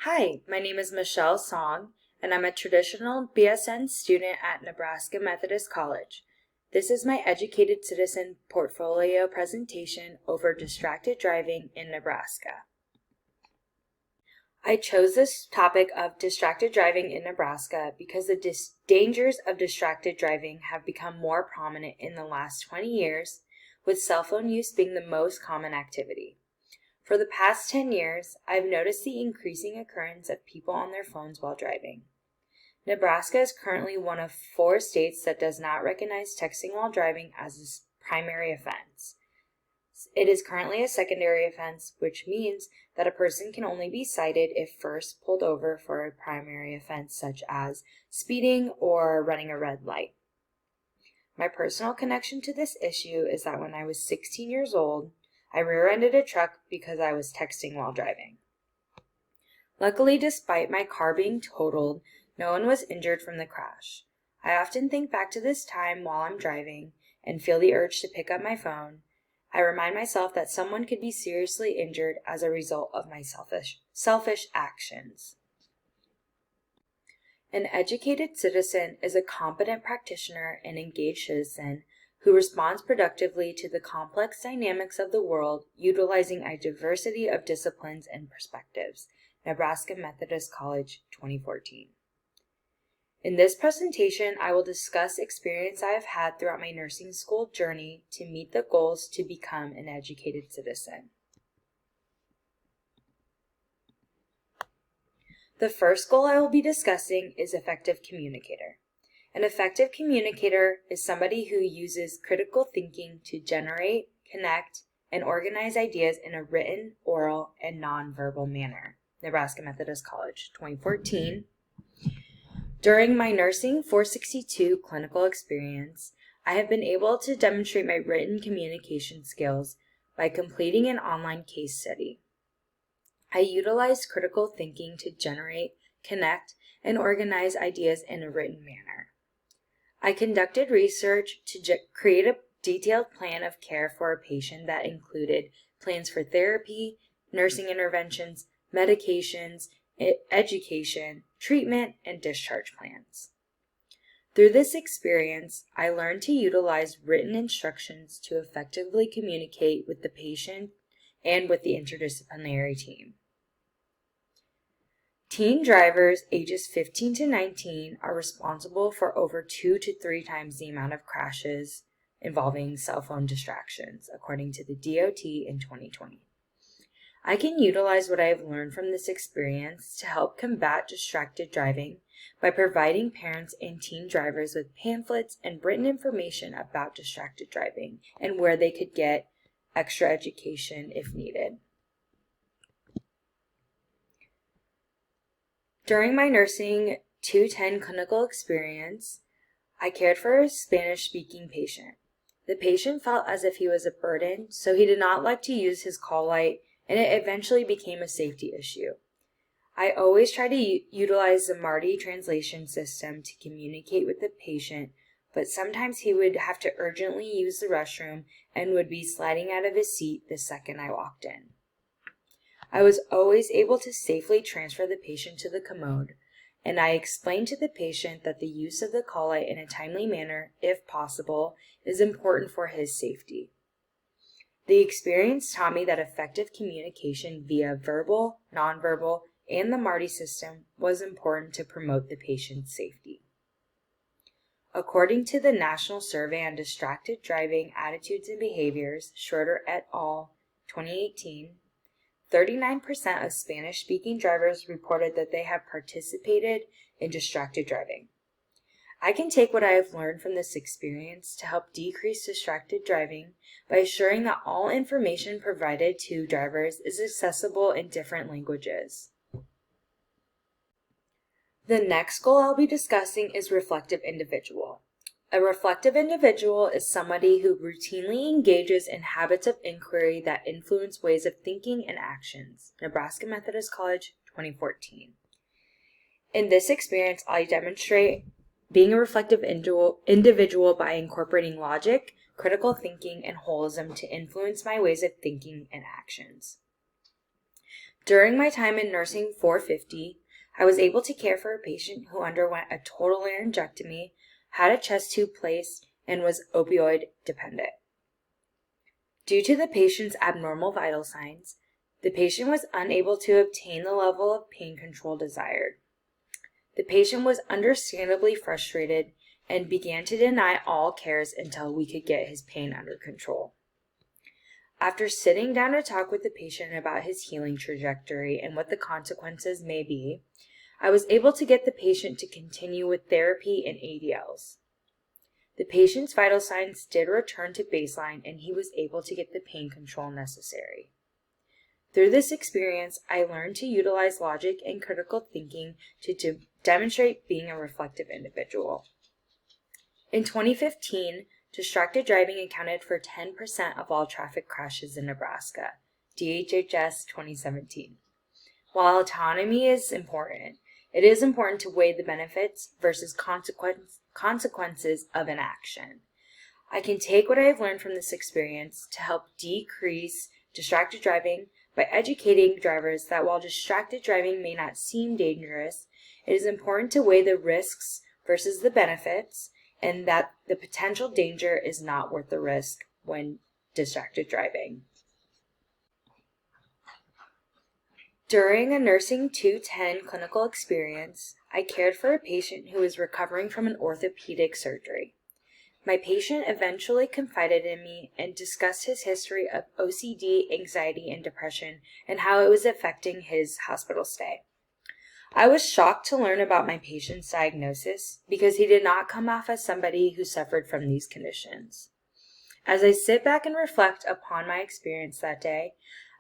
Hi, my name is Michelle Song, and I'm a traditional BSN student at Nebraska Methodist College. This is my Educated Citizen portfolio presentation over distracted driving in Nebraska. I chose this topic of distracted driving in Nebraska because the dangers of distracted driving have become more prominent in the last 20 years, with cell phone use being the most common activity. For the past 10 years, I've noticed the increasing occurrence of people on their phones while driving. Nebraska is currently one of 4 states that does not recognize texting while driving as a primary offense. It is currently a secondary offense, which means that a person can only be cited if first pulled over for a primary offense such as speeding or running a red light. My personal connection to this issue is that when I was 16 years old, I rear-ended a truck because I was texting while driving. Luckily, despite my car being totaled, no one was injured from the crash. I often think back to this time while I'm driving and feel the urge to pick up my phone. I remind myself that someone could be seriously injured as a result of my selfish actions. An educated citizen is a competent practitioner and engaged citizen who responds productively to the complex dynamics of the world, utilizing a diversity of disciplines and perspectives. Nebraska Methodist College, 2014. In this presentation, I will discuss experience I have had throughout my nursing school journey to meet the goals to become an educated citizen. The first goal I will be discussing is effective communicator. An effective communicator is somebody who uses critical thinking to generate, connect, and organize ideas in a written, oral, and nonverbal manner. Nebraska Methodist College, 2014. During my Nursing 462 clinical experience, I have been able to demonstrate my written communication skills by completing an online case study. I utilized critical thinking to generate, connect, and organize ideas in a written manner. I conducted research to create a detailed plan of care for a patient that included plans for therapy, nursing interventions, medications, education, treatment, and discharge plans. Through this experience, I learned to utilize written instructions to effectively communicate with the patient and with the interdisciplinary team. Teen drivers ages 15 to 19 are responsible for over 2 to 3 times the amount of crashes involving cell phone distractions, according to the DOT in 2020. I can utilize what I have learned from this experience to help combat distracted driving by providing parents and teen drivers with pamphlets and written information about distracted driving and where they could get extra education if needed. During my nursing 210 clinical experience, I cared for a Spanish-speaking patient. The patient felt as if he was a burden, so he did not like to use his call light, and it eventually became a safety issue. I always try to utilize the MARTI translation system to communicate with the patient, but sometimes he would have to urgently use the restroom and would be sliding out of his seat the second I walked in. I was always able to safely transfer the patient to the commode, and I explained to the patient that the use of the call light in a timely manner, if possible, is important for his safety. The experience taught me that effective communication via verbal, nonverbal, and the MARTI system was important to promote the patient's safety. According to the National Survey on Distracted Driving Attitudes and Behaviors, Schroeder et al., 2018, 39% of Spanish-speaking drivers reported that they have participated in distracted driving. I can take what I have learned from this experience to help decrease distracted driving by assuring that all information provided to drivers is accessible in different languages. The next goal I'll be discussing is reflective individual. A reflective individual is somebody who routinely engages in habits of inquiry that influence ways of thinking and actions. Nebraska Methodist College, 2014. In this experience, I demonstrate being a reflective individual by incorporating logic, critical thinking, and holism to influence my ways of thinking and actions. During my time in nursing 450, I was able to care for a patient who underwent a total laryngectomy, had a chest tube placed, and was opioid dependent. Due to the patient's abnormal vital signs, the patient was unable to obtain the level of pain control desired. The patient was understandably frustrated and began to deny all cares until we could get his pain under control. After sitting down to talk with the patient about his healing trajectory and what the consequences may be, I was able to get the patient to continue with therapy and ADLs. The patient's vital signs did return to baseline and he was able to get the pain control necessary. Through this experience, I learned to utilize logic and critical thinking to demonstrate being a reflective individual. In 2015, distracted driving accounted for 10% of all traffic crashes in Nebraska, DHHS 2017. While autonomy is important, it is important to weigh the benefits versus consequences of an action. I can take what I have learned from this experience to help decrease distracted driving by educating drivers that while distracted driving may not seem dangerous, it is important to weigh the risks versus the benefits, and that the potential danger is not worth the risk when distracted driving. During a nursing 210 clinical experience, I cared for a patient who was recovering from an orthopedic surgery. My patient eventually confided in me and discussed his history of OCD, anxiety, and depression and how it was affecting his hospital stay. I was shocked to learn about my patient's diagnosis because he did not come off as somebody who suffered from these conditions. As I sit back and reflect upon my experience that day,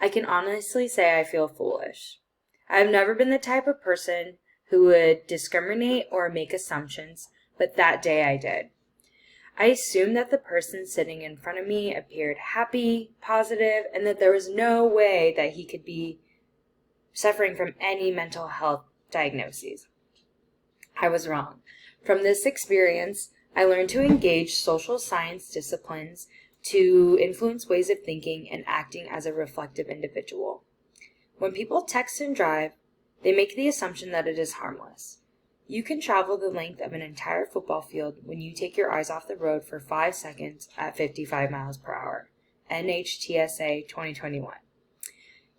I can honestly say I feel foolish. I have never been the type of person who would discriminate or make assumptions, but that day I did. I assumed that the person sitting in front of me appeared happy, positive, and that there was no way that he could be suffering from any mental health diagnoses. I was wrong. From this experience, I learned to engage social science disciplines to influence ways of thinking and acting as a reflective individual. When people text and drive, they make the assumption that it is harmless. You can travel the length of an entire football field when you take your eyes off the road for 5 seconds at 55 miles per hour. NHTSA 2021.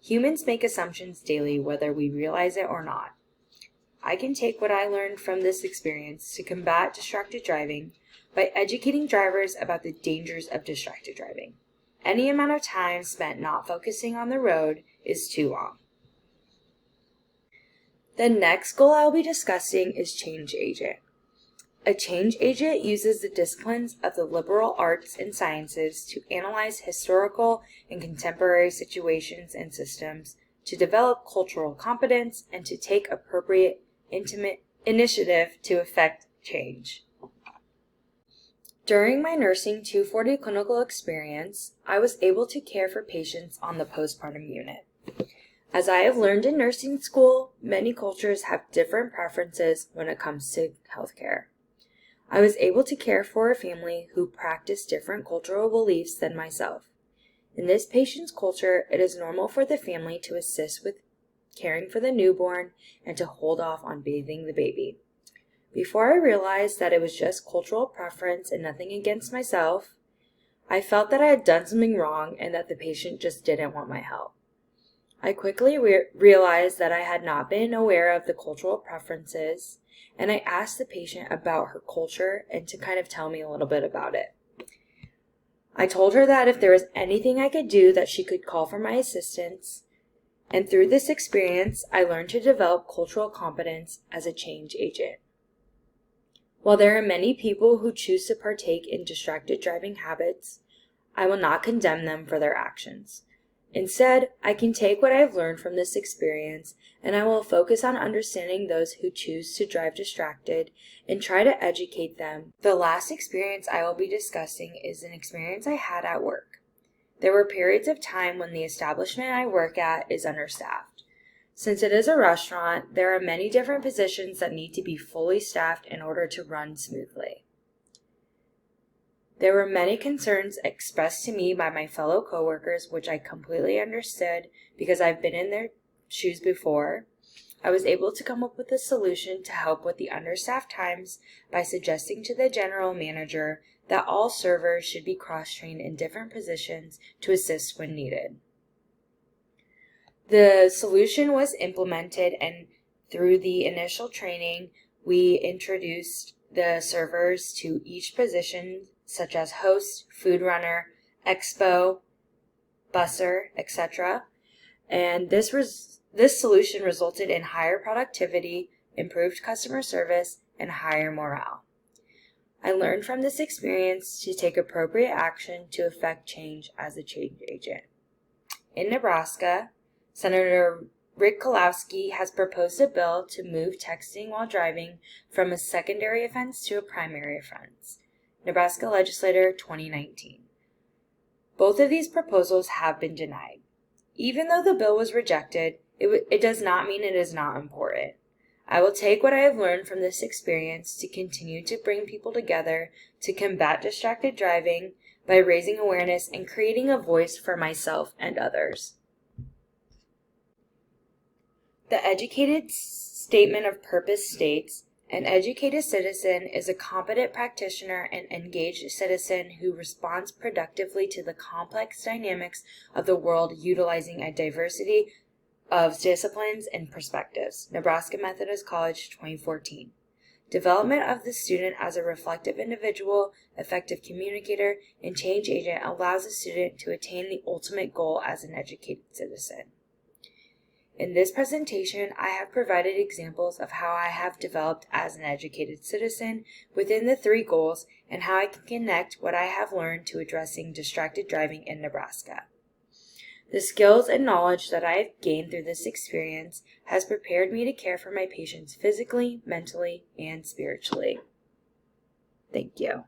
Humans make assumptions daily whether we realize it or not. I can take what I learned from this experience to combat distracted driving by educating drivers about the dangers of distracted driving. Any amount of time spent not focusing on the road is too long. The next goal I will be discussing is change agent. A change agent uses the disciplines of the liberal arts and sciences to analyze historical and contemporary situations and systems, to develop cultural competence, and to take appropriate initiative to effect change. During my nursing 240 clinical experience, I was able to care for patients on the postpartum unit. As I have learned in nursing school, many cultures have different preferences when it comes to healthcare. I was able to care for a family who practiced different cultural beliefs than myself. In this patient's culture, it is normal for the family to assist with caring for the newborn and to hold off on bathing the baby. Before I realized that it was just cultural preference and nothing against myself, I felt that I had done something wrong and that the patient just didn't want my help. I quickly realized that I had not been aware of the cultural preferences, and I asked the patient about her culture and to kind of tell me a little bit about it. I told her that if there was anything I could do, that she could call for my assistance, and through this experience, I learned to develop cultural competence as a change agent. While there are many people who choose to partake in distracted driving habits, I will not condemn them for their actions. Instead, I can take what I have learned from this experience and I will focus on understanding those who choose to drive distracted and try to educate them. The last experience I will be discussing is an experience I had at work. There were periods of time when the establishment I work at is understaffed. Since it is a restaurant, there are many different positions that need to be fully staffed in order to run smoothly. There were many concerns expressed to me by my fellow coworkers, which I completely understood because I've been in their shoes before, I was able to come up with a solution to help with the understaffed times by suggesting to the general manager that all servers should be cross-trained in different positions to assist when needed. The solution was implemented, and through the initial training, we introduced the servers to each position, such as host, food runner, expo, busser, etc. And this solution resulted in higher productivity, improved customer service, and higher morale. I learned from this experience to take appropriate action to effect change as a change agent. In Nebraska, Senator Rick Kolowski has proposed a bill to move texting while driving from a secondary offense to a primary offense. Nebraska Legislator 2019. Both of these proposals have been denied. Even though the bill was rejected, it does not mean it is not important. I will take what I have learned from this experience to continue to bring people together to combat distracted driving by raising awareness and creating a voice for myself and others. The Educated Statement of Purpose states, "An educated citizen is a competent practitioner and engaged citizen who responds productively to the complex dynamics of the world utilizing a diversity of disciplines and perspectives." Nebraska Methodist College, 2014. Development of the student as a reflective individual, effective communicator, and change agent allows the student to attain the ultimate goal as an educated citizen. In this presentation, I have provided examples of how I have developed as an educated citizen within the 3 goals and how I can connect what I have learned to addressing distracted driving in Nebraska. The skills and knowledge that I have gained through this experience has prepared me to care for my patients physically, mentally, and spiritually. Thank you.